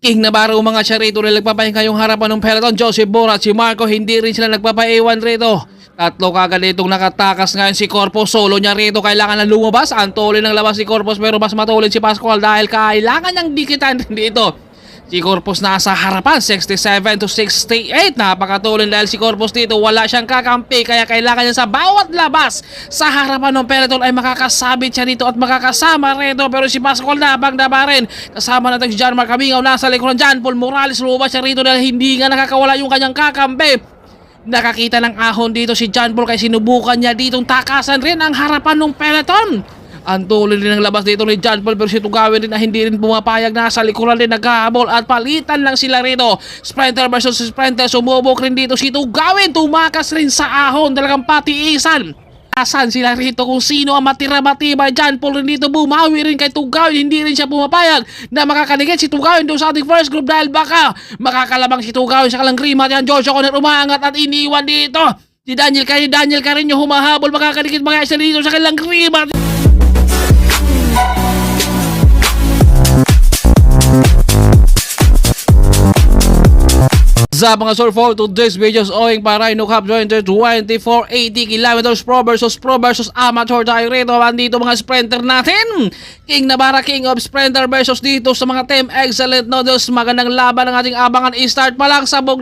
King Navarro mga siya rito na nagpapahinga yung harapan ng peloton. Joseph Bora at si Marco hindi rin sila nagpapaiwan rito. Tatlo kagad itong nakatakas ngayon si Corpus. Solo niya rito, kailangan na lumabas. Ang tuloy ng labas si Corpus pero mas matulid si Pascual dahil kailangan niyang dikitan rin dito. Si Corpus nasa harapan, 67-68. Napakatulin dahil si Corpus dito wala siyang kakampi. Kaya kailangan niya sa bawat labas sa harapan ng peloton ay makakasabit siya dito at makakasama rito. Pero si Pascual nabang-daba rin. Kasama natin si John Mark Camingaw nasa likuran. John Paul Morales lumabas siya rito dahil hindi nga nakakawala yung kanyang kakampi. Nakakita ng ahon dito si John Paul kaya sinubukan niya ditong takasan rin ang harapan ng peloton. Ang tuloy rin ng labas dito ni John Paul pero si Tugawin rin na hindi rin pumapayag, nasa likuran rin naghahabol at palitan lang sila rito. Sprinter versus sprinter, sumubok rin dito si Tugawin, tumakas rin sa ahon, talagang patiisan. Asan sila rito kung sino ang matira-matibay. John Paul rin dito bumawi rin kay Tugawin, hindi rin siya pumapayag na makakaligit si Tugawin doon sa ating first group dahil baka makakalabang si Tugawin sa kalanggrimat. Yan Joshua Conner umaangat at iniwan dito. Si Daniel Carreño humahabol, makakaligit mga isa dito sa kalanggrimat. Sa mga sir for today's videos owing para Rhino Cup Jointer 2480 kilometers pro versus amateur tayo rito. Andito mga sprinter natin. King Navarra, King of Sprinter versus dito sa mga Team Excellent Noodles. Magandang laban ng ating abangan. I-start pa lang, sabog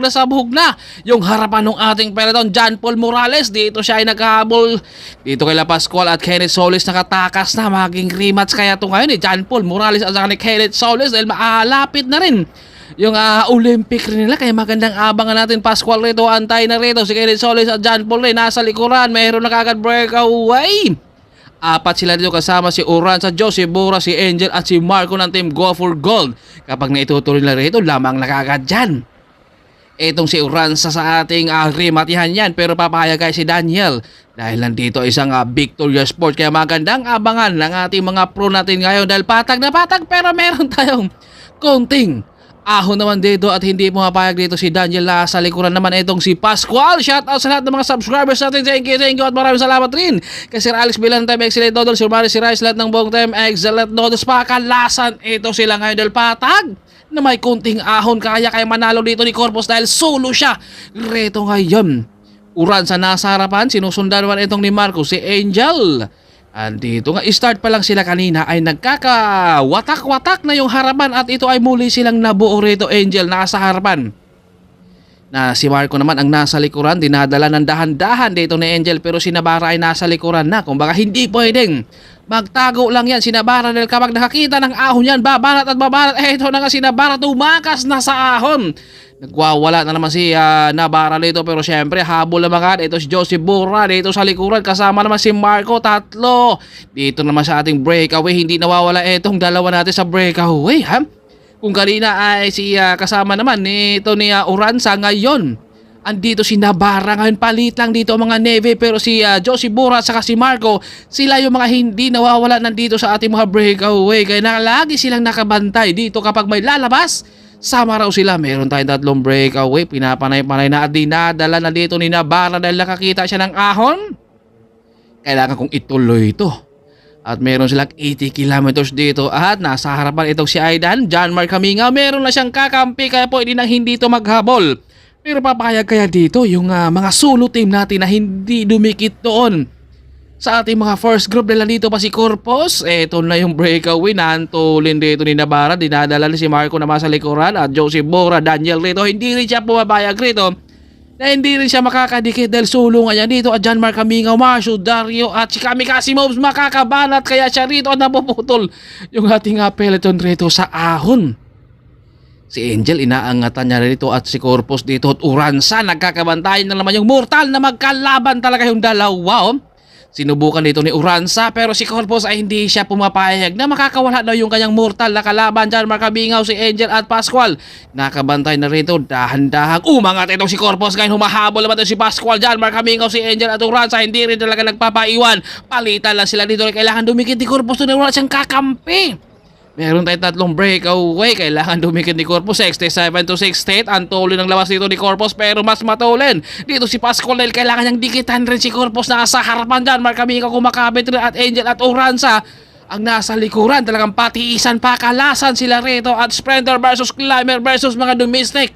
na yung harapan ng ating peloton. John Paul Morales, dito siya ay naghahabol. Dito kay La Pascual at Kenneth Solis nakatakas na maging rematch kaya ito ngayon John Paul Morales at saka ni Kenneth Solis dahil malapit na rin yung Olympic rin nila kaya magandang abangan natin. Pascual rito, antay na rito si Kenneth Solis at John Paul rin nasa likuran. Mayroon na kagad breakaway. Apat sila dito kasama si Uran, sa Joseph Bora, si Angel at si Marco ng Team Go for Gold. Kapag naitutuloy na rito, lamang na kagad dyan itong si Uran sa ating rematihan yan. Pero papahayag kay si Daniel dahil nandito isang Victoria Sport kaya magandang abangan ng ating mga pro natin ngayon dahil patag na patag pero meron tayong konting ahon naman dito at hindi pumapayag dito si Daniel. Sa likuran naman itong si Pascual. Shout out sa lahat ng mga subscribers natin. Thank you at maraming salamat rin kay Sir Alex Bilan, Time Excellent Noodles, Sir Maris, si Rice, lahat ng buong Time Excellent Noodles. Pakalasan ito sila ngayon dahil patag na may kunting ahon kaya manalo dito ni Corpus dahil solo siya reto ngayon. Uran sa nasa harapan, sinusundan naman itong ni Marco, si Angel. Andito nga, start pa lang sila kanina ay nagkakawatak-watak na yung harapan at ito ay muli silang nabuo rito. Angel nasa harapan na si Marco naman ang nasa likuran, dinadala ng dahan-dahan dito ni Angel pero si Navarra ay nasa likuran na. Kumbaga hindi pwedeng magtago lang yan si Navarra dahil kapag nakakita ng ahon yan, babarat at babarat. Ito na nga si Navarra, tumakas na sa ahon. Nagwawala na naman si Navarra dito pero syempre habol naman agad. Ito si Joseph Bora dito sa likuran kasama naman si Marco, tatlo. Dito naman sa ating breakaway, hindi nawawala itong dalawa natin sa breakaway ha. Kung kanina ay si kasama naman ito ni Uranza, ngayon andito si Navarra. Ngayon palit lang dito ang mga Navy pero si Joseph Bora at saka si Marco, sila yung mga hindi nawawala nandito sa ating mga breakaway kaya lagi silang nakabantay dito kapag may lalabas. Sama raw sila, meron tayong tatlong breakaway, pinapanay-panay na at dinadala na dito ni Navarra dahil nakakita siya ng ahon. Kailangan kong ituloy ito. At meron silang 80 kilometers dito at nasa harapan itong si Aidan, John Mark Camingaw. Meron na siyang kakampi kaya pwede nang hindi ito maghabol. Pero papayag kaya dito yung mga solo team natin na hindi dumikit doon sa ating mga first group nila. Dito pa si Corpus. Eto na yung breakaway. Nantulin dito ni Navarra. Dinadala ni si Marco na sa likuran. At Joseph Bora, Daniel rito. Hindi rin siya pumabayag rito na hindi rin siya makakadikit dahil sulungan niya dito. At John Mark Camingaw, Marcio, Dario at si Kamikaze Moves makakabanat kaya siya rito at napuputol yung ating peloton rito sa ahon. Si Angel inaangatan niya rito at si Corpus dito at Uranza. Nagkakabantayan na naman yung mortal na magkalaban talaga yung dalawa. Sinubukan dito ni Uranza pero si Corpus ay hindi siya pumapayag na makakawala daw yung kanyang mortal na kalaban. John Mark Camingaw, si Angel at Pascual nakabantay na rito, dahan-dahang umangat itong si Corpus. Ngayon humahabol naman si Pascual, John Mark Camingaw, si Angel at Uranza hindi rin talaga nagpapaiwan. Palitan lang sila dito, kailangan dumikit ni Corpus na wala siyang kakampi. Meron tayong tatlong breakaway. Kailangan dumikit ni Corpus, 67-68. Ang tuloy ng labas dito ni Corpus pero mas matulin dito si Pascual dahil kailangan niyang dikitan rin si Corpus. Nasa harapan dyan, Mark Camingaw kumakabit rin at Angel at Uranza. ang nasa likuran. Talagang patiisan, pakalasan sila rito at sprinter versus climber versus mga domestic.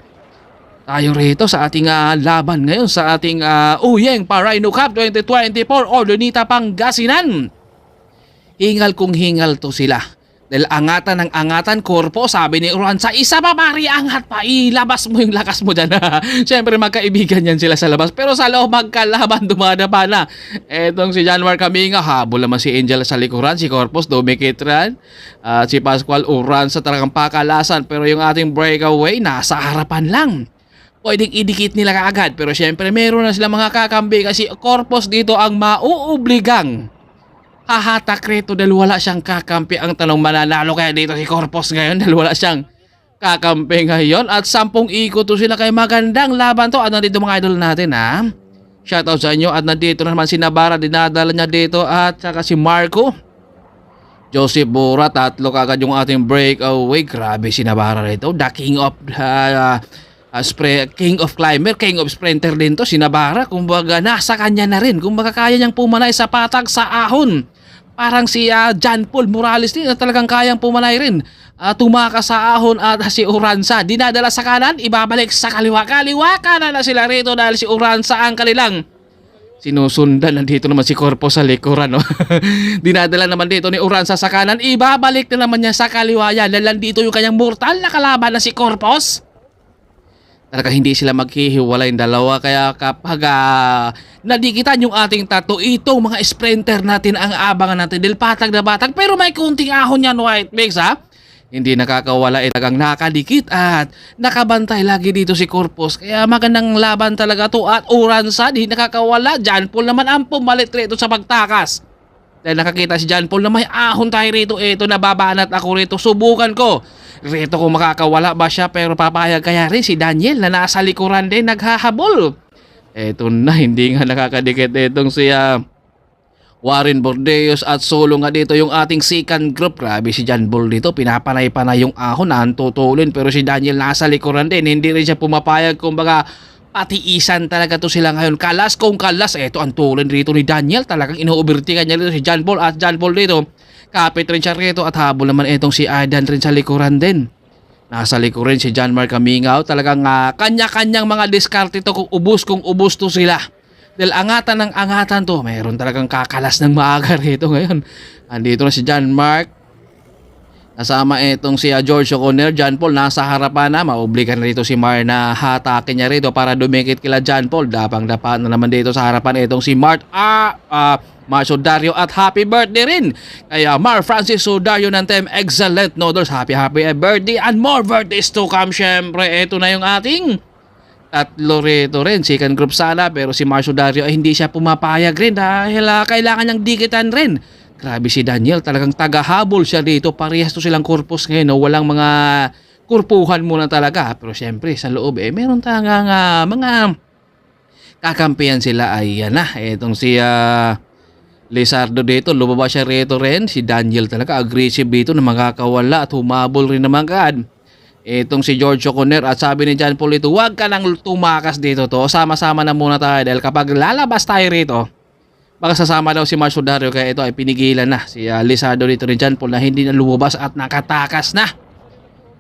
Tayo rito sa ating laban ngayon sa ating Uyeng Parino Cup 2024 Ordonita Pangasinan. Hingal kung hingal to sila. Dahil angatan ng angatan, korpo, sabi ni Uran, sa isa pa pari, angat pa, ilabas mo yung lakas mo dyan. Siyempre magkaibigan yan sila sa labas, pero sa loob magkalaban, dumadapa na. Etong si John Mark Kaminga, habol naman si Angel sa likuran, si Corpus, dumikitran, at si Pascual Uran sa talagang pakalasan, pero yung ating breakaway, nasa harapan lang. Pwedeng idikit nila kaagad, pero siyempre meron na sila mga kakambi kasi Corpus dito ang mauobligang hahatak rito dahil wala siyang kakampi. Ang tanong, mananalo kaya dito si Corpus ngayon dahil wala siyang kakampi ngayon? At 10 ikot to sila, kay magandang laban to. At nandito mga idol natin shoutout sa inyo. At nandito naman si Navarra, dinadala niya dito, at saka si Marco Joseph Bora, 3 kagad yung ating breakaway. Grabe si Navarra rito, the king of king of climber, king of sprinter din to si Navarra. Kumbaga nasa kanya na rin, kumbaga kaya niyang pumanay sa patag sa ahon. Parang si John Paul Morales din na talagang kayang pumanay rin, tumakas sa ahon. At si Uranza dinadala sa kanan, ibabalik sa kaliwa. Kaliwa kanan na sila rito dahil si Uranza ang kanilang sinusundan. Nandito naman si Corpus sa likuran, no? Dinadala naman dito ni Uranza sa kanan, ibabalik na naman niya sa kaliwa. Yan, nandito yung kanyang mortal na kalaban na si Corpus. Talaga hindi sila maghihiwalay yung dalawa. Kaya kapag nadikitan yung ating tato, itong mga sprinter natin ang abangan natin. Dahil patag na patag, pero may kunting ahon yan, White Mix, hindi nakakawala, talagang nakadikit at nakabantay lagi dito si Corpus. Kaya magandang laban talaga to. At Uranza, hindi nakakawala. John Paul naman ang pumalit rito sa pagtakas. Dahil nakakita si John Paul na may ahon tayo rito. Ito, nababanat ako rito. Subukan ko rito kung makakawala ba siya, pero papayag kaya rin si Daniel na nasa likuran din naghahabol. Ito na, hindi nga nakakadikit itong si Warren Bordeos at solo nga dito yung ating second group. Grabe si John Paul dito, pinapanay-panay yung ahon, antutulin, pero si Daniel nasa likuran din, hindi rin siya pumapayag. Kumbaga patiisan talaga to sila ngayon, kalas kung kalas. Ito ang tulin rito ni Daniel, talagang inuobertigan niya rito si John Paul. At John Paul dito, kapit rin siya rito at habol naman itong si Aidan rin sa likuran din. Nasa likuran si John Mark Kamingaw. Talagang kanya-kanyang mga diskarte to, kung ubus to sila. Dahil angatan ng angatan to, mayroon talagang kakalas ng maaga rito ngayon. Andito na si John Mark, kasama itong si George O'Connor. John Paul nasa harapan na, maobligan na dito si Mar na hatakin niya rito para dumikit kila John Paul. Dapang-dapa na naman dito sa harapan itong si Mar Sodario. At happy birthday rin kaya Mar Francis Sodario ng Team Excellent Noodles. Happy birthday and more birthdays to come. Syempre ito na yung ating tatlo rito rin, second group sana, pero si Mar Sodario ay hindi siya pumapayag rin dahil kailangan niyang dikitan rin. Grabe si Daniel, talagang tagahabol siya dito. Parehas to silang Corpus ngayon, no? Walang mga kurpuhan muna talaga. Pero syempre sa loob meron talagang mga kakampihan sila. Ay yan na, itong si Lizardo dito, lumabas siya rito rin. Si Daniel talaga aggressive dito na makakawala at humabol rin naman kaad. Itong si George O'Connor, at sabi ni John Paul ito, huwag ka nang tumakas dito to. Sama-sama na muna tayo dahil kapag lalabas tayo rito, baka sasama daw si Mar Sodario. Kaya ito ay pinigilan na si Lizardo dito ni John Paul na hindi na lumabas at nakatakas na.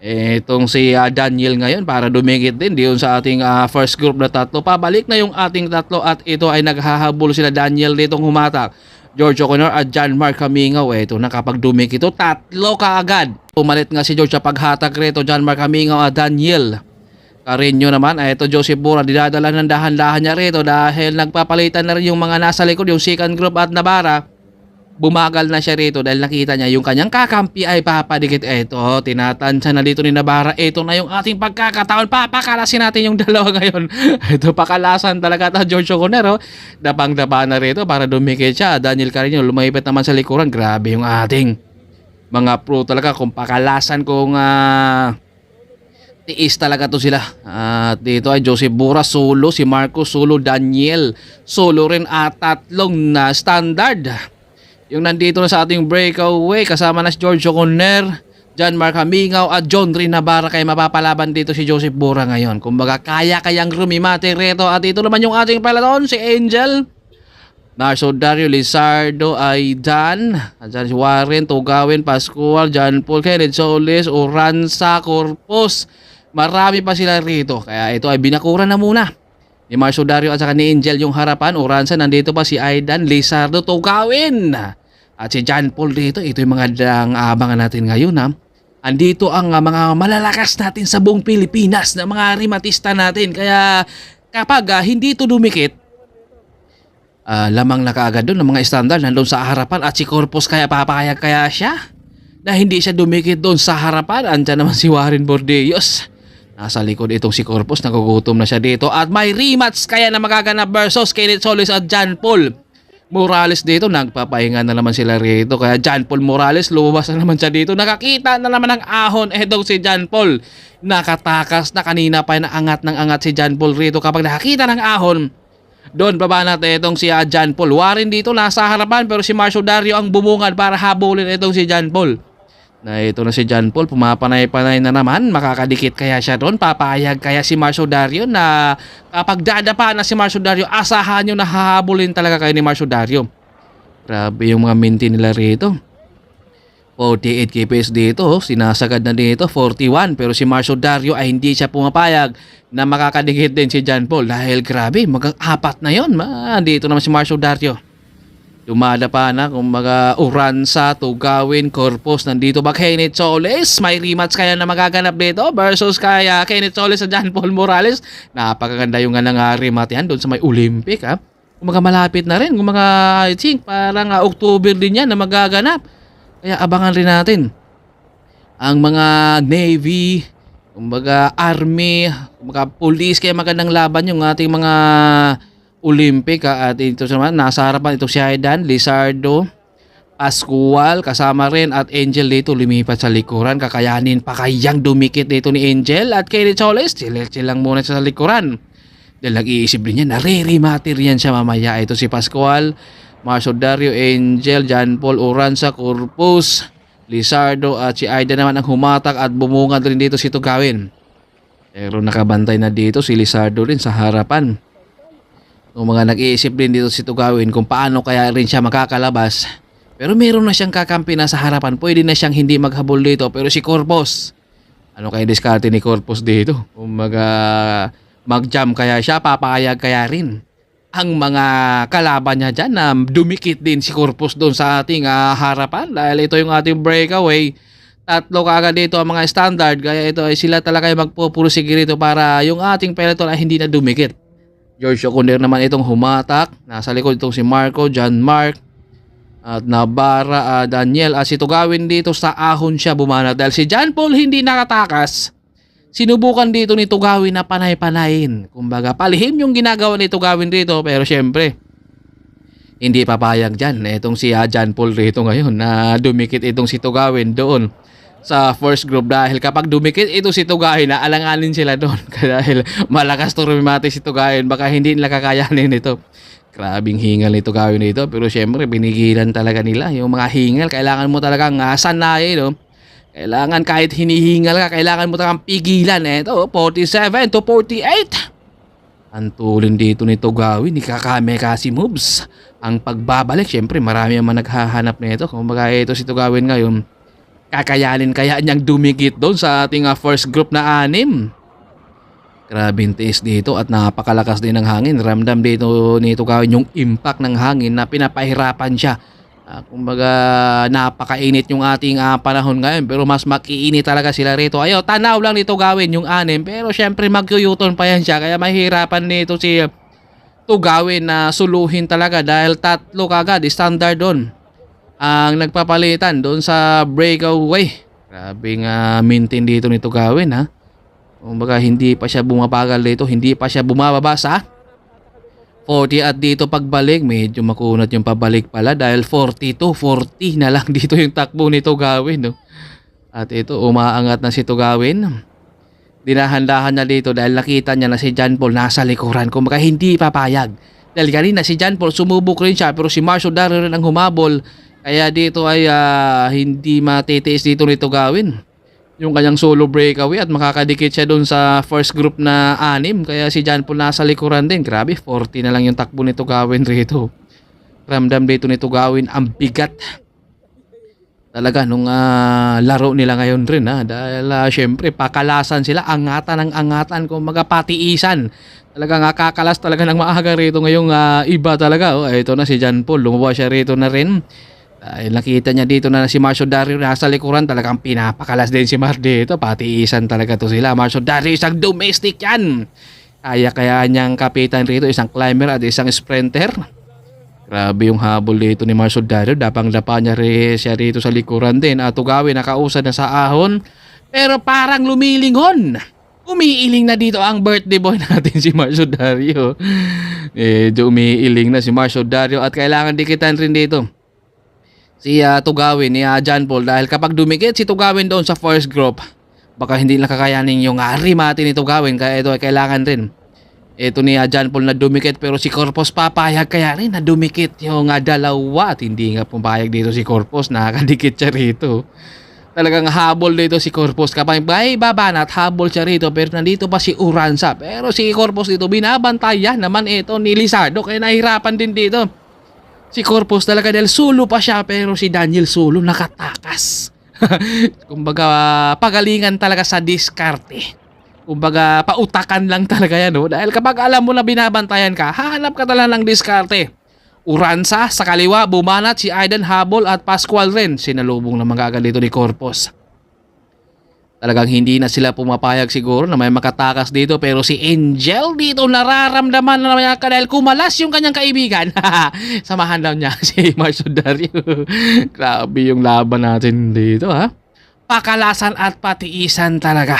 Itong si Daniel ngayon para dumikit din diyon sa ating first group na tatlo. Pabalik na yung ating tatlo at ito ay naghahabol sila. Daniel ditong humatak, George O'Connor at John Mark Kamingaw. Ito na, kapag dumikit ito, tatlo kaagad. Pumalit nga si George sa paghatak rito, John Mark Kamingaw at Daniel Carreño naman. Ito Joseph Bora, dinadala ng dahan-dahan niya rito dahil nagpapalitan na rin yung mga nasa likod, yung second group. At Navarra, bumagal na siya rito dahil nakita niya yung kanyang kakampi ay papadikit. Ito, tinatansya na dito ni Navarra. Ito na yung ating pagkakataon, papakalasin natin yung dalawa ngayon. Ito, pakalasan talaga ta George O'Connor. Dapang-dapa na rito para dumikit siya. Daniel Carreño lumipit naman sa likuran. Grabe yung ating mga pro talaga, kung pakalasan, kung tiis talaga to sila. At dito ay Joseph Bora solo, si Marco solo, Daniel solo rin, at tatlong na standard yung nandito na sa ating breakaway. Kasama na si George O'Connor, John Mark Kamingaw at John Rin Navarra. Kaya mapapalaban dito si Joseph Bora ngayon. Kumbaga kaya-kayang rumimate reto. At ito naman yung ating peloton, si Angel Marso Dario, Lizardo, Aidan, andyan si Warren, Tugawin, Pascual, John Paul, Kenneth Solis, Oranza, Corpus. Marami pa sila rito. Kaya ito ay binakuran na muna ni Marso Dario at saka ni Angel yung harapan. Oranza, nandito pa si Aidan, Lizardo, Tugawin. At si John Paul dito. Ito yung mga abangan natin ngayon ha. Andito ang mga malalakas natin sa buong Pilipinas na mga rimatista natin. Kaya kapag hindi ito dumikit, lamang na kaagad doon ng mga standard nandun sa harapan. At si Corpus kaya papayag kaya siya na hindi siya dumikit doon sa harapan. Andyan naman si Warren Bordeos. Nasa likod itong si Corpus, nagugutom na siya dito. At may rematch kaya na magaganap versus Kenneth Solis at John Paul Morales dito. Nagpapahinga na naman sila rito. Kaya John Paul Morales, lumabas na naman siya dito. Nakakita na naman ng ahon itong si John Paul. Nakatakas na kanina pa na angat ng angat si John Paul rito. Kapag nakakita ng ahon, doon baba natin itong si John Paul. Warren dito nasa harapan pero si Marso Dario ang bumungad para habulin itong si John Paul. Na ito na si John Paul, pumapanay-panay na naman. Makakadikit kaya siya doon? Papayag kaya si Marso Dario na kapag dadapa na si Marso Dario, asahan nyo na hahabulin talaga kayo ni Marso Dario. Grabe yung mga minti nila rito. 48 KPS dito, sinasagad na dito, 41. Pero si Marso Dario ay hindi siya pumapayag na makakadikit din si John Paul. Dahil grabe, mag-apat na yun. Dito naman si Marso Dario. Dumada pa na kung mga Oranza, Tugawin, Corpus, nandito ba Kenneth Solis? May rematch kaya na magaganap dito versus kaya Kenneth Solis sa John Paul Morales. Napakaganda yung nga rematch yan doon sa may Olympic ha. Kung mga malapit na rin, kung mga I think parang October din yan na magaganap. Kaya abangan rin natin ang mga Navy, kung mga Army, kung mga Police, kaya magandang laban yung ating mga Olympic at ito naman nasa harapan ito si Aidan, Lizardo, Pascual kasama rin at Angel dito lumipat sa likuran. Kakayanin pa kayang dumikit dito ni Angel at Kenneth Solis. Chill lang muna sa likuran. Dahil nag-iisip rin niya, naririmatir yan siya mamaya. Ito si Pascual, Marso Dario, Angel, John Paul, Oranza, Corpus, Lizardo at si Aidan naman ang humatak at bumungad rin dito si Tugawin. Pero nakabantay na dito si Lizardo rin sa harapan. Kung mga nag-iisip din dito si Tugawin kung paano kaya rin siya makakalabas. Pero meron na siyang kakampi na sa harapan. Pwede na siyang hindi maghabol dito. Pero si Corpus, ano kaya diskarte ni Corpus dito? Kung mag-jump kaya siya, papayag kaya rin ang mga kalaban niya dyan na dumikit din si Corpus doon sa ating harapan. Dahil ito yung ating breakaway. Tatlo kaagad dito ang mga standard. Kaya ito ay sila talaga yung magpupursige rito para yung ating peloton ay hindi na dumikit. George Ocunder naman itong humatak. Nasa likod itong si Marco, John Mark at Navarra, Daniel. At si Tugawin dito sa ahon siya bumanat. Dahil si John Paul hindi nakatakas. Sinubukan dito ni Tugawin na panay-panayin. Kumbaga palihim yung ginagawa ni Tugawin dito. Pero syempre, hindi papayag dyan. Itong si John Paul dito ngayon na dumikit itong si Tugawin doon sa first group dahil kapag dumikit ito si Tugawin na alanganin sila doon dahil malakas to rumimati si Tugawin baka hindi nila kakayanin ito. Grabing hingal ni Tugawin dito pero syempre binigilan talaga nila yung mga hingal. Kailangan mo talagang sanayin no? Kailangan kahit hinihingal ka kailangan mo talagang pigilan. Ito 47 to 48 ang tulin dito ni Tugawin. Ikakame kasi moves ang pagbabalik. Syempre marami ang naghahanap nito. Kung baga ito si Tugawin ngayon kakayanin kaya niyang dumikit doon sa ating first group na 6. Grabing tiis dito at napakalakas din ng hangin. Ramdam dito ni Tugawin yung impact ng hangin na pinapahirapan siya. Kumbaga napakainit yung ating panahon ngayon pero mas makiinit talaga sila rito. Ayaw, tanaw lang ni Tugawin yung 6 pero syempre magyuyuton pa yan siya kaya mahihirapan nito si Tugawin na suluhin talaga dahil tatlo kagad standard doon ang nagpapalitan doon sa breakaway. Grabe nga maintain dito ni Tugawin ha. Kumbaga hindi pa siya bumabagal dito, hindi pa siya bumababa sa 40 at dito pagbalik medyo makunat yung pabalik pala dahil 40 na lang dito yung takbo ni Tugawin no. At ito umaangat na si Tugawin. Dinahandahan na dito dahil nakita niya na si John Paul nasa likuran. Kumbaga hindi papayag. Dahil kanina si John Paul sumubok rin siya pero si Marso Dario rin ang humabol. Kaya dito ay hindi matitiis dito ni Tugawin yung kanyang solo breakaway at makakadikit siya doon sa first group na 6. Kaya si John Paul nasa likuran din. Grabe, 40 na lang yung takbo ni Tugawin rito. Ramdam dito nito gawin ang bigat talaga nung laro nila ngayon rin dahil syempre pakalasan sila, angatan ng angatan, kumbaga patiisan. Talagang kakalas talaga ng maaga rito ngayong iba talaga. Ito na si John Paul, lumabas siya rito na rin. Dahil nakita niya dito na si Marcio Dario nasa likuran, talagang pinapakalas din si Mar dito. Patiisan talaga to sila. Marcio Dario isang domestic yan. Kaya niyang kapitan rito, isang climber at isang sprinter. Grabe yung habol dito ni Marcio Dario. Dapang-dapa niya siya rito sa likuran din. At Tugawin nakausad na sa ahon. Pero parang lumilingon. Umiiling na dito ang birthday boy natin si Marcio Dario. Umiiling na si Marcio Dario. At kailangan dikitan rin dito si Tugawin ni John Paul. Dahil kapag dumikit si Tugawin doon sa first group, baka hindi lang kakayanin yung rimati ni Tugawin. Kaya ito ay kailangan rin. Ito ni John Paul na dumikit, pero si Corpus papayag kaya rin na dumikit yung dalawa. At hindi nga pumayag dito si Corpus, nakakadikit siya rito. Talagang habol dito si Corpus. Kapag may babanat, habol siya rito. Pero nandito pa si Uranza. Pero si Corpus dito, binabantayan naman ito ni Lizardo. Kaya nahihirapan din dito si Corpus talaga dahil sulo pa siya. Pero si Daniel Sulo nakatakas. Kumbaga pagalingan talaga sa diskarte. Kumbaga, pautakan lang talaga yan, no? Dahil kapag alam mo na binabantayan ka, hahanap ka talaga ng diskarte. Uranza sa kaliwa, bumanat si Aidan habol at Pascual rin. Sinalubong naman agad dito ni Corpus. Talagang hindi na sila pumapayag siguro na may makatakas dito. Pero si Angel dito nararamdaman na naman dahil kumalas yung kanyang kaibigan. Samahan daw niya si Marcio Dario. Grabe yung laban natin dito, Pakalasan at patiisan talaga.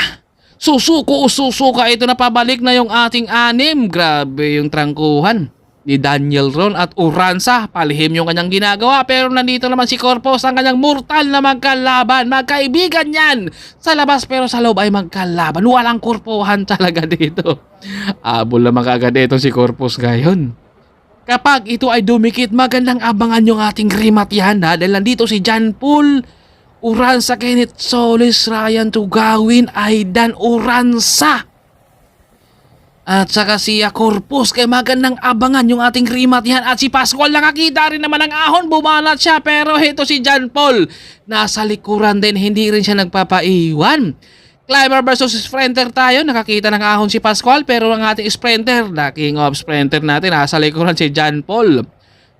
Susuko o susuka, ito na pabalik na yung ating anim. Grabe yung trangkuhan ni Daniel Ron at Uranza. Palihim yung kanyang ginagawa, pero nandito naman si Corpus, ang kanyang mortal na magkalaban. Magkaibigan yan sa labas pero sa loob ay magkalaban. Walang kurpuhan talaga dito. Abol naman kagad ito si Corpus ngayon. Kapag ito ay dumikit, magandang abangan yung ating rimatihan dahil nandito si John Paul, Uranza, Kenneth Solis, Ryan Tugawin, Aidan, Uranza. At saka si Corpus, kaya magandang abangan yung ating rimatihan. At si Pascual, nakakita rin naman ng ahon, bumanat siya. Pero ito si John Paul, nasa likuran din, hindi rin siya nagpapaiwan. Climber versus sprinter tayo, nakakita ng ahon si Pascual. Pero ang ating sprinter, the king of sprinter natin, nasa likuran si John Paul.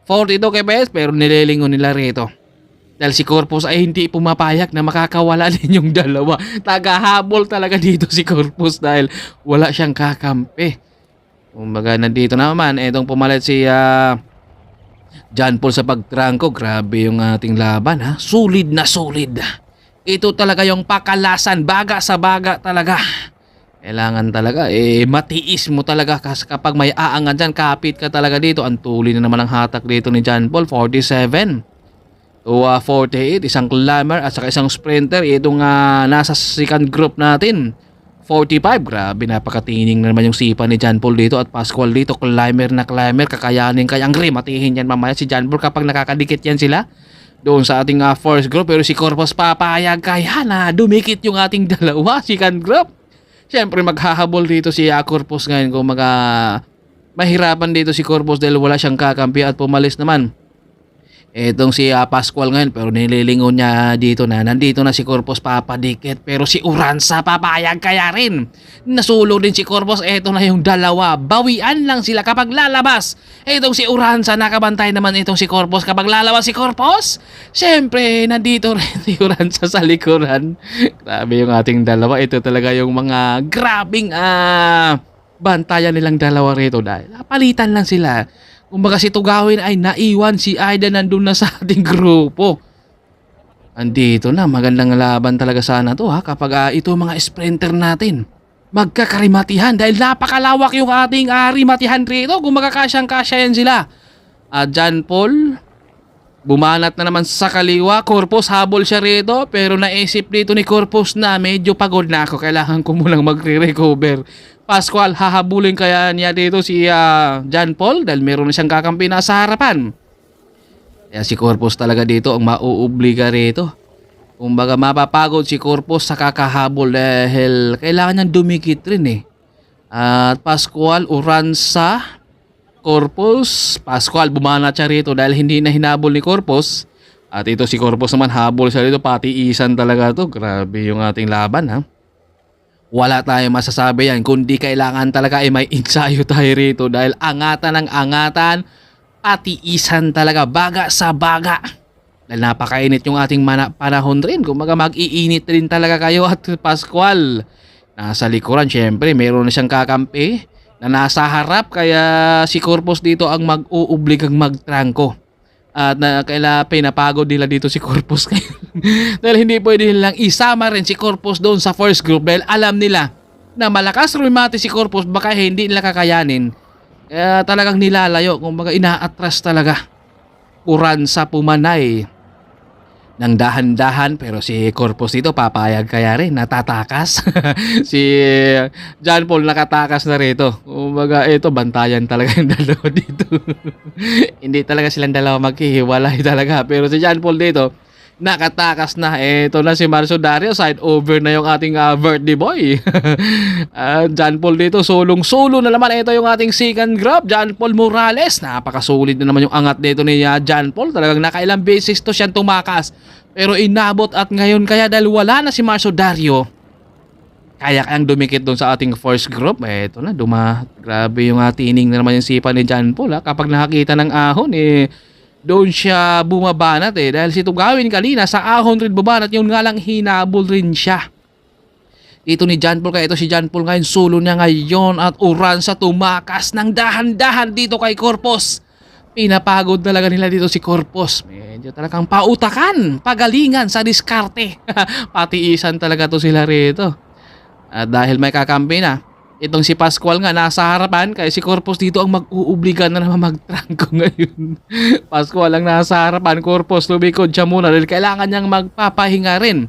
42 kbs, pero nililingon nila rito. Dahil si Corpus ay hindi pumapayag na makakawala din yung dalawa. Tagahabol talaga dito si Corpus dahil wala siyang kakampi. Kumbaga nandito naman, etong pumalit si John Paul sa pagtrangko. Grabe yung ating laban, Solid na solid. Ito talaga yung pakalasan, baga sa baga talaga. Kailangan talaga, matiis mo talaga kasi kapag may aangan dyan, kapit ka talaga dito. Ang tuloy na naman ang hatak dito ni John Paul, 47. 48, isang climber at saka isang sprinter. Itong nasa second group natin, 45. Grabe, napakatining na naman yung sipa ni John Paul dito at Pascual dito. Climber na climber, kakayanin kayang rimatihin yan mamaya si John Paul kapag nakakadikit yan sila doon sa ating first group. Pero si Corpus papayag kaya na dumikit yung ating dalawa, second group. Siyempre maghahabol dito si Corpus ngayon kung mahirapan dito si Corpus dahil wala siyang kakampi at pumalis naman etong si Pascual ngayon, pero nililingon niya dito na nandito na si Corpus papadikit. Pero si Uranza papayag kaya rin. Nasulo din si Corpus. Eto na yung dalawa. Bawian lang sila kapag lalabas. Etong si Uranza, nakabantay naman itong si Corpus. Kapag lalabas si Corpus, syempre nandito rin si Uranza sa likuran. Grabe yung ating dalawa. Ito talaga yung mga grabing bantayan nilang dalawa rito dahil palitan lang sila. Kumbaga si Tugawin ay naiwan, si Aidan nandun na sa ating grupo. Andito na, magandang laban talaga sana to kapag ito mga sprinter natin magkakarimatihan dahil napakalawak yung ating rimatihan rito. Kung magkakasyang-kasya yan sila. John Paul, bumanat na naman sa kaliwa. Corpus, habol siya rito. Pero naisip dito ni Corpus na medyo pagod na ako. Kailangan ko munang magre-recover. Pascual, hahabulin kaya niya dito si John Paul dahil meron na siyang kakampi na sa harapan. Kaya si Corpus talaga dito ang mauobliga rito. Kumbaga mapapagod si Corpus sa kakahabol dahil kailangan niyang dumikit rin At Pascual, Uranza, Corpus. Pascual bumanat siya rito dahil hindi na hinabol ni Corpus. At ito si Corpus naman habol siya rito, pati isan talaga to. Grabe yung ating laban ha. Wala tayong masasabi yan kundi kailangan talaga ay may ensayo tayo rito dahil angatan ng angatan, pati isan talaga, baga sa baga. Dahil napakainit yung ating panahon rin. Kumbaga mag-iinit rin talaga kayo at Pascual. Nasa likuran syempre meron na siyang kakampi na nasa harap kaya si Corpus dito ang mag-uubligang magtrangko. At pinapagod nila dito si Corpus dahil hindi pwede nilang isama rin si Corpus doon sa first group dahil alam nila na malakas rumati si Corpus, baka hindi nila kakayanin. Kaya talagang nilalayo, kumbaga inaatras talaga. Kuran sa pumanay ng dahan-dahan, pero si Corpus dito papayag kaya rin, natatakas. Si John Paul nakatakas na rito. Kumbaga ito, bantayan talaga yung dalawa dito. Hindi talaga silang dalawa maghihiwalay talaga, pero si John Paul dito nakatakas na. Ito na si Marcio Dario, side over na yung ating birthday boy. John Paul dito sulong-sulo na naman. Ito yung ating second group, John Paul Morales. Napakasulit na naman yung angat dito ni John Paul. Talagang nakailang beses to siyang tumakas, pero inabot. At ngayon kaya dahil wala na si Marcio Dario, kaya kayang dumikit doon sa ating first group. Ito na, grabe yung tining na naman yung sipa ni John Paul ha. Kapag nakakita ng ahon doon siya bumabanat dahil si Tugawin kanina sa ahon rin bumanat, yun nga lang hinabol rin siya dito ni John Paul. Kaya ito si John Paul ngayon, sulo niya ngayon at Uranza tumakas ng dahan-dahan dito kay Corpus. Pinapagod talaga nila dito si Corpus. Medyo talagang pautakan, pagalingan sa diskarte. Patiisan talaga to sila rito. At dahil may kakampi na, itong si Pascual nga nasa harapan, kaya si Corpus dito ang mag-uubligan na naman magtrangko ngayon. Pascual ang nasa harapan, Corpus lumikod siya muna dahil kailangan niyang magpapahinga rin.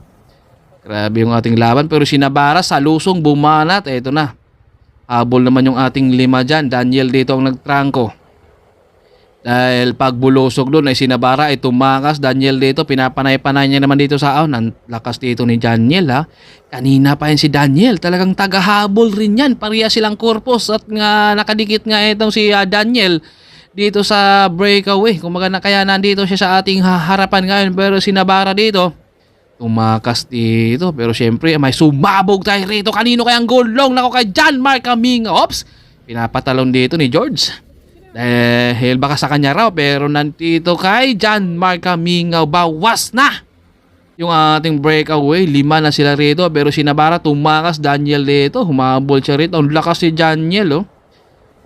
Grabe yung ating laban, pero si Navarra sa lusong bumanat. Ito na, habol naman yung ating lima dyan. Daniel dito ang nagtrangko. Dahil pagbulusog doon ay si Navarra ay tumakas. Daniel dito, pinapanay-panay niya naman dito sa ahon. Ang lakas dito ni Daniel ha. Kanina pa yan si Daniel. Talagang tagahabol rin yan. Pareha silang Corpus at nga nakadikit nga itong si Daniel dito sa breakaway. Kumaga na kaya nandito siya sa ating harapan ngayon. Pero si Navarra dito, tumakas dito. Pero syempre may sumabog tayo rito. Kanino kayang gulong? Nako kay John Mark Caminga. Ops! Pinapatalon dito ni George. Dahil baka sa kanya raw, pero nandito kay John Mark Caminga, bawas na yung ating breakaway. 5 na sila rito, pero si Navarra tumakas. Daniel dito, humabol siya rito. Ang lakas si Daniel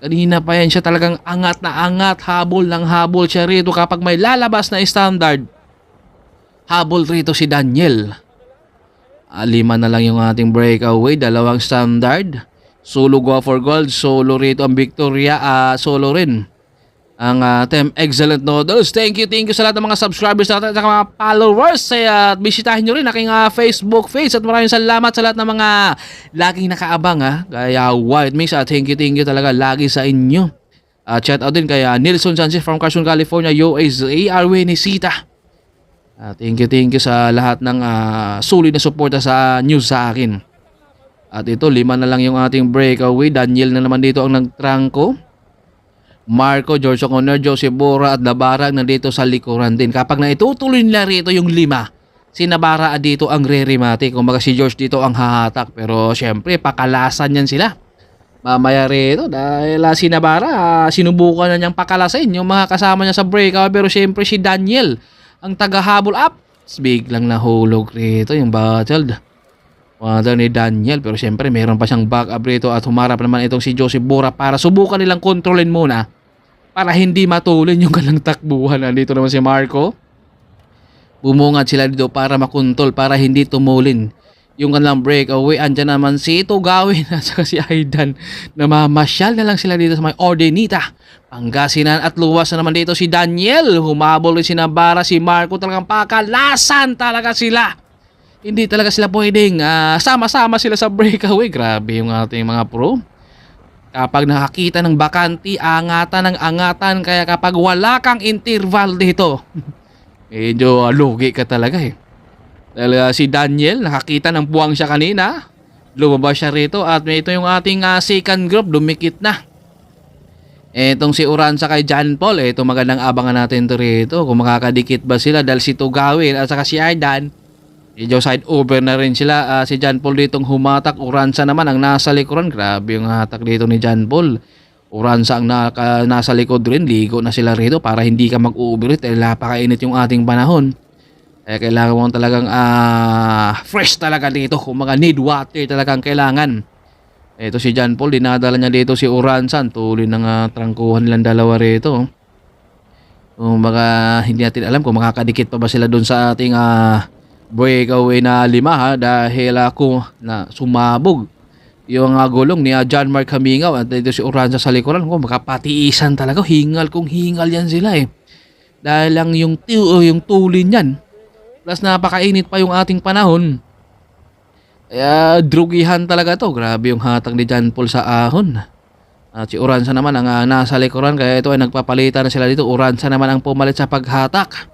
Kanina pa yan siya talagang angat na angat, habol ng habol siya rito. Kapag may lalabas na standard, habol rito si Daniel. 5 na lang yung ating breakaway, 2 standard. Solo go for gold, solo rito ang Victoria, solo rin ang Team Excellent Noodles. Thank you sa lahat ng mga subscribers natin at mga followers. At bisitahin nyo rin aking Facebook page at maraming salamat sa lahat ng mga laging nakaabang kaya White Mix. Thank you talaga lagi sa inyo. Shout out din kay Nilson Sanchez from Carson, California, USA, Arwin Nisita. Thank you sa lahat ng sulit na suporta sa news sa akin. At ito, 5 na lang yung ating breakaway. Daniel na naman dito ang nagtrangko. Marco, George O'Connor, Joseph Bora at Navarra nandito sa likuran din. Kapag naitutuloy nila rito yung 5, si Navarra dito ang re-remate. Kumbaga si George dito ang hahatak. Pero syempre, pakalasan yan sila mamaya rito. Dahil si Navarra, sinubukan na niyang pakalasin yung mga kasama niya sa breakaway. Pero syempre si Daniel ang tagahabol up. Biglang nahulog rito yung battle ni Daniel, pero siyempre meron pa siyang back up rito at humarap naman itong si Joseph Bora para subukan nilang kontrolin muna para hindi matulin yung kanilang takbuhan. Nandito naman si Marco, bumungad sila dito para makontrol, para hindi tumulin yung kanilang breakaway. Andyan naman si Tugawin at saka si Aidan, namamasyal na lang sila dito sa may Ordenita, Pangasinan. At luwas na naman dito si Daniel, humabol rin si Navarra, si Marco. Talagang pakalasan talaga sila. Hindi talaga sila pwedeng sama-sama sila sa breakaway. Grabe yung ating mga pro. Kapag nakakita ng bakanti, angatan ng angatan. Kaya kapag wala kang interval dito, medyo lugi ka talaga Dahil si Daniel, nakakita ng buwang siya kanina. Lumabas siya rito at ito yung ating second group, dumikit na. Etong si Uranza kay John Paul, eto magandang abangan natin to rito. Kung makakadikit ba sila dahil si Tugawin at saka si Ardan, medyo side over na rin sila. Si John Paul ditong humatak, Uranza naman ang nasa likuran. Grabe yung hatak dito ni John Paul. Uranza ang nasa likod rin, ligo na sila rito para hindi ka mag-overheat dahil napakainit yung ating panahon. Kailangan mo talagang fresh talaga dito. Kung mga need water talagang kailangan. Ito si John Paul, dinadala niya dito si Uranza. Tuloy ng trangkuhan nilang dalawa rito. Kung baka hindi natin alam kung makakadikit pa ba sila dun sa ating breakaway na 5 dahil kung na sumabog yung gulong ni John Mark Hamingaw at dito si Uranza sa likuran. Kung makapatiisan talaga, hingal kung hingal yan sila dahil lang yung tulin yan. Plus napakainit pa yung ating panahon. Kaya drugihan talaga to. Grabe yung hatang ni John Paul sa ahon. At si Uranza naman ang nasa likuran. Kaya ito ay nagpapalitan na sila dito. Uranza naman ang pumalit sa paghatak.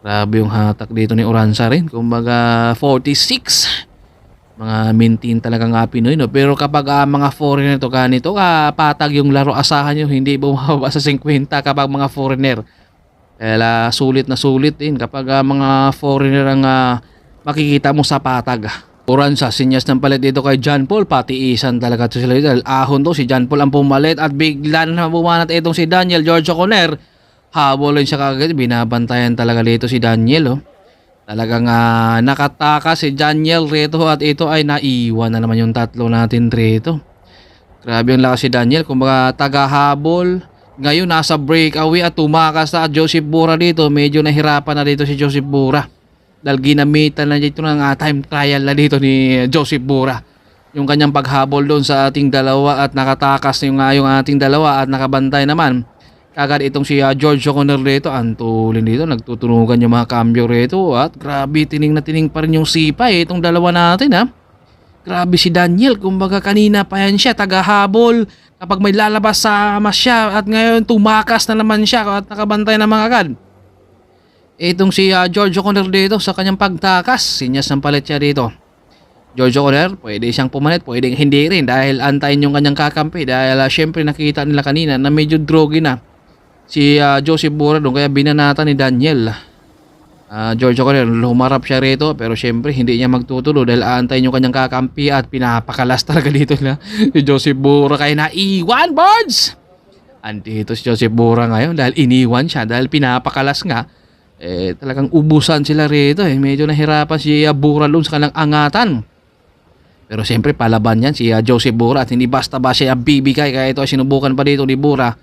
Grabe yung hatak dito ni Uranza rin. Kumbaga 46. Mga mintin talaga nga Pinoy. No? Pero kapag mga foreigner to ganito, patag yung laro, asahan nyo. Hindi bumababa sa 50 kapag mga foreigner. Kaya sulit na sulit din kapag mga foreigner ang makikita mo sa patag. Uranza, sinyas ng palit dito kay John Paul. Patiisan talaga to sila dito. Ahon to, si John Paul ang pumalit at bigla na bumanat itong si Daniel Giorgio Conner. Habol siya kagad. Binabantayan talaga dito si Daniel. Talagang nakataka si Daniel rito at ito ay naiwan na naman yung tatlo natin rito. Grabe yung lakas si Daniel. Kumbaga tagahabol. Ngayon nasa breakaway at tumakas sa Joseph Bura dito. Medyo nahirapan na dito si Joseph Bura. Dahil ginamitan na dito ng time trial na dito ni Joseph Bura. Yung kanyang paghabol doon sa ating dalawa at nakatakas yung ating dalawa at nakabantay naman. Kagad itong si Giorgio Conner dito. Antulin dito. Nagtutunugan yung mga cambio rito. At grabe, tining na tining pa rin yung sipa itong dalawa natin Grabe si Daniel. Kumbaga kanina pa yan siya. Tagahabol. Kapag may lalabas sa siya. At ngayon tumakas na naman siya. At nakabantay naman agad. Itong si Giorgio Conner dito sa kanyang pagtakas. Sinyas ng palit siya dito. Giorgio Conner, pwede siyang pumalit, pwede hindi rin dahil antayin yung kanyang kakampi. Dahil syempre nakita nila kanina na medyo drogi na si Joseph Bura doon. Kaya binanata ni Daniel. Giorgio Conner, humarap siya rito pero syempre hindi niya magtutulo dahil aantayin yung kanyang kakampi at pinapakalas talaga dito na si Joseph Bura. Kaya naiwan, birds! Andito si Joseph Bura ngayon dahil iniwan siya dahil pinapakalas nga. Talagang ubusan sila rito medyo nahirapan si Bura doon sa kanilang angatan. Pero siyempre palaban yan si Joseph Bura at hindi basta-basta siya bibigay. Kaya ito ay sinubukan pa dito ni Bura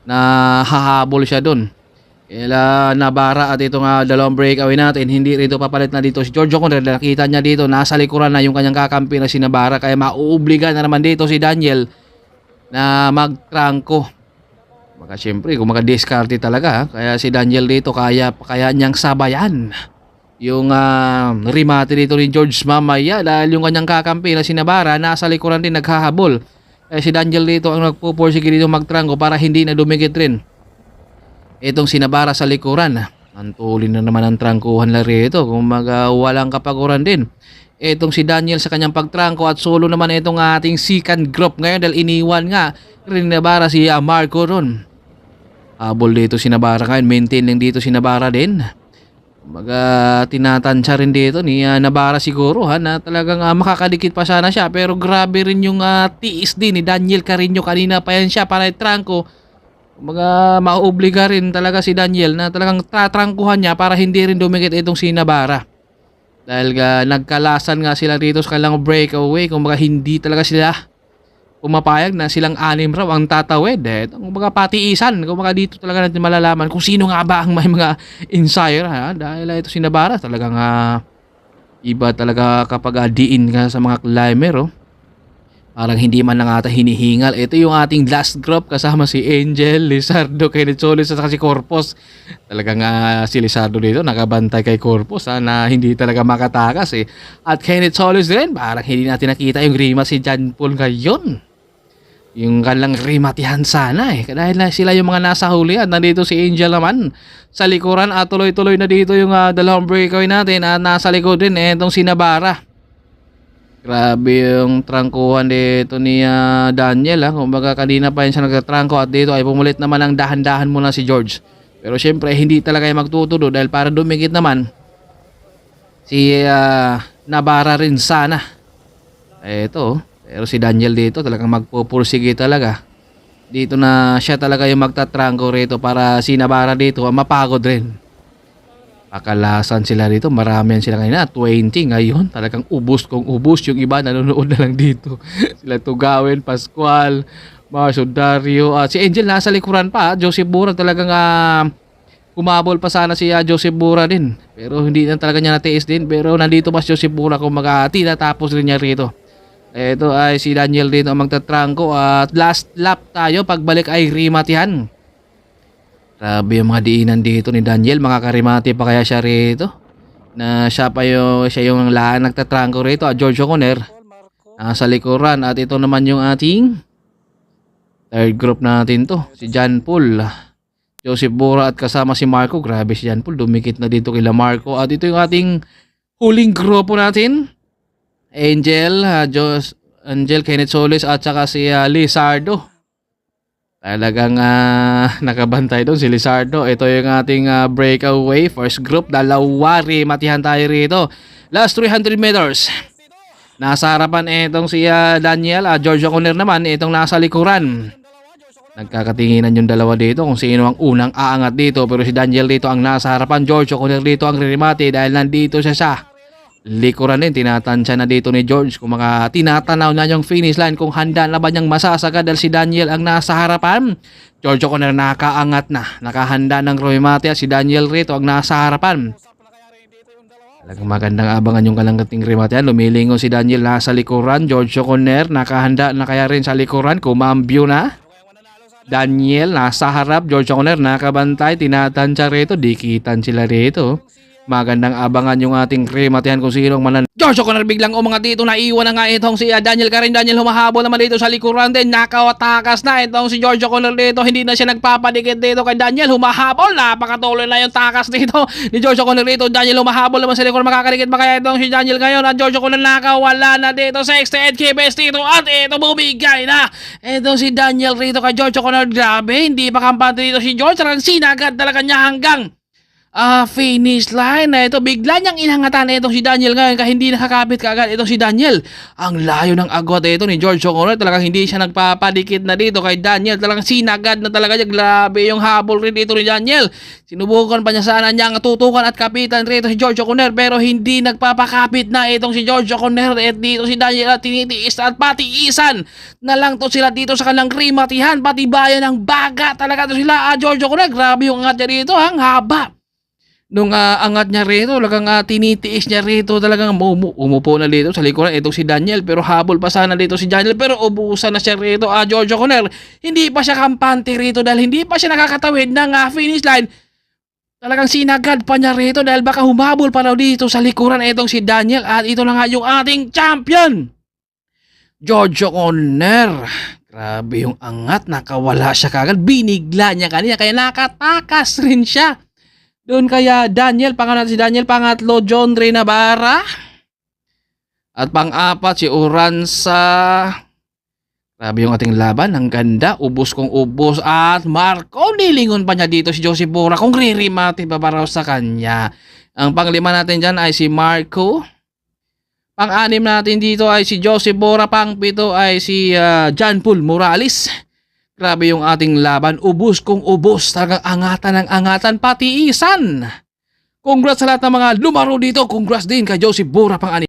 na hahabol siya doon. Nabara at ito nga dalawang breakaway natin. Hindi rito papalit na dito si Giorgio Conner. Nakita niya dito nasa likuran na yung kanyang kakampi na si Nabara. Kaya mauobliga na naman dito si Daniel na magtrangko. Maka siyempre kung maka-discarte talaga kaya si Daniel dito kaya niyang sabayan yung remate dito ni George mamaya dahil yung kanyang kakampi na si Nabara nasa likuran din naghahabol. Kaya si Daniel dito ang nagpupursige dito magtrangko para hindi na dumikit rin itong si Nabara sa likuran. Antulin na naman ang trangkuhan lang rito kung walang kapaguran din itong si Daniel sa kanyang pagtrangko at solo naman itong ating second group ngayon dahil iniwan nga rin Nabara si Marco ron. Habol dito si Nabara ngayon. Maintain lang dito si Nabara din. Tinatansya rin dito ni Nabara siguro na talagang makakadikit pa sana siya. Pero grabe rin yung tiis din ni Daniel Carino. Kanina pa yan siya para itrangko. Mauobliga rin talaga si Daniel na talagang tatrangkuhan niya para hindi rin dumikit itong si Nabara. Dahil nagkalasan nga sila dito sa kanilang breakaway. Hindi talaga sila pumapayag na silang anim raw ang tatawid. Kung patiisan, dito talaga natin malalaman kung sino nga ba ang may mga insider dahil ito si Nabara talagang iba talaga kapag diin ka sa mga climber parang hindi man lang ata hinihingal. Ito yung ating last group kasama si Angel, Lizardo, Kenneth Solis at si Corpus. Talagang si Lizardo dito nakabantay kay Corpus na hindi talaga makatakas At Kenneth Solis din, parang hindi natin nakita yung rima si John Paul ngayon. Yung kanilang rimatihan sana dahil sila yung mga nasa huli at nandito si Angel naman sa likuran at tuloy-tuloy na dito yung dalawang breakaway natin at nasa likod din itong si Nabara. Grabe yung trangkuhan dito ni Daniel ha. Kumbaga kanina pa yun siya nagtatrangko at dito ay pumulit naman ang dahan-dahan muna si George. Pero syempre hindi talaga yung magtutudo dahil para dumikit naman si Navarra rin sana. Eto, pero si Daniel dito talagang magpupursige talaga. Dito na siya talaga yung magtatrangko rito para si Navarra dito mapagod rin. Pakalasan sila dito, marami yan sila kanina, 20 ngayon, talagang ubos kung ubos, yung iba nanonood na lang dito. Sila Tugawin, Pascual, Marcio Dario, si Angel nasa likuran pa, Joseph Bura talagang kumabol pa sana si Joseph Bura din. Pero hindi na talaga niya natiis din, pero nandito pa si Joseph Bura kung tinatapos rin niya rito. Ito ay si Daniel dito ang magtatrangko at last lap tayo, pagbalik ay rimatihan. Grabe yung mga diinan dito ni Daniel, makakarimati pa kaya siya rito? Na siya yung nagtatrangko rito at George O'Connor nasa likuran at ito naman yung ating third group natin to. Si John Paul, Joseph Bura at kasama si Marco. Grabe si John Paul, dumikit na dito kila Marco. At ito yung ating huling grupo natin. Angel, Kenneth Solis at saka si Lizardo. Talagang nakabantay doon si Lizardo. Ito yung ating breakaway. First group, dalawa. Matihan tayo rito. Last 300 meters. Nasa harapan itong si Daniel. George O'Connor naman, itong nasa likuran. Nagkakatinginan yung dalawa dito kung sino ang unang aangat dito. Pero si Daniel dito ang nasa harapan. George O'Connor dito ang ririmati dahil nandito siya sa likuran din. Tinatansya na dito ni George kung tinatanaw na yung finish line kung handa na ba niyang masasagad dahil si Daniel ang nasa harapan. George O'Connor nakaangat na, nakahanda ng Rimati at si Daniel rito ang nasa harapan. Talagang magandang abangan yung kalangating Rimati. Lumilingon si Daniel nasa likuran. George O'Connor nakahanda na kaya rin sa likuran, kumambyo na. Daniel nasa harap, George O'Connor nakabantay, tinatansya rito, dikitan sila rito. Magandang abangan yung ating rimatihan kung sinong manan. George O'Connor biglang umangat dito, naiwan na nga itong si Daniel Karin. Daniel humahabol naman dito sa likuran din, nakawatakas na itong si George O'Connor dito. Hindi na siya nagpapadikit dito kay Daniel, humahabol, napakatuloy na yung takas dito ni George O'Connor dito. Daniel humahabol naman sa likuran, makakadikit ba kaya itong si Daniel ngayon? At George O'Connor nakawala na dito sa 68 kbs dito at ito bumigay na itong si Daniel rito kay George O'Connor. Grabe, hindi pa kampante dito si George, talagang sinagad talaga niya hanggang finish line na ito. Bigla niyang inangatan na itong si Daniel ngayon kaya hindi nakakapit kaagad itong si Daniel. Ang layo ng agwat ito ni George O'Connor, talagang hindi siya nagpapadikit na dito kay Daniel, talagang sinagad na talaga niya. Grabe yung habol rin dito ni Daniel. Sinubukan pa niya sana niyang tutukan at kapitan rito si George O'Connor pero hindi nagpapakapit na itong si George O'Connor at dito si Daniel at tinitiis at patiisan na lang to sila dito sa kanilang rimatihan, pati bayan ng baga talaga to sila. George O'Connor, grabe yung angat niya dito, ang haba nung angat niya rito, talagang tinitiis niya rito, talagang umupo na dito sa likuran itong si Daniel, pero habol pa sana dito si Daniel, pero ubusan na siya rito. George O'Connor, hindi pa siya kampante rito dahil hindi pa siya nakakatawid ng finish line. Talagang sinagad pa niya rito dahil baka humabol pa raw dito sa likuran itong si Daniel. At ito na nga yung ating champion, George O'Connor. Grabe yung angat, nakawala siya kagad, binigla niya kanina kaya nakatakas rin siya doon kaya Daniel. Pangatlo si Daniel, pangatlo John Ray Navarra, at pang-apat si Uranza. Grabe yung ating laban, ang ganda, ubos kong ubos. At Marco, nilingon pa niya dito si Joseph Bura kung ririmati pa raw sa kanya. Ang panglima natin dyan ay si Marco. Pang-anim natin dito ay si Joseph Bura. Pang-pito ay si John Paul Morales. Grabe yung ating laban, ubos kong ubos, talagang angatan ng angatan, patiisan. Congrats sa lahat ng mga lumaro dito, congrats din kay Joseph Bura pang-anim.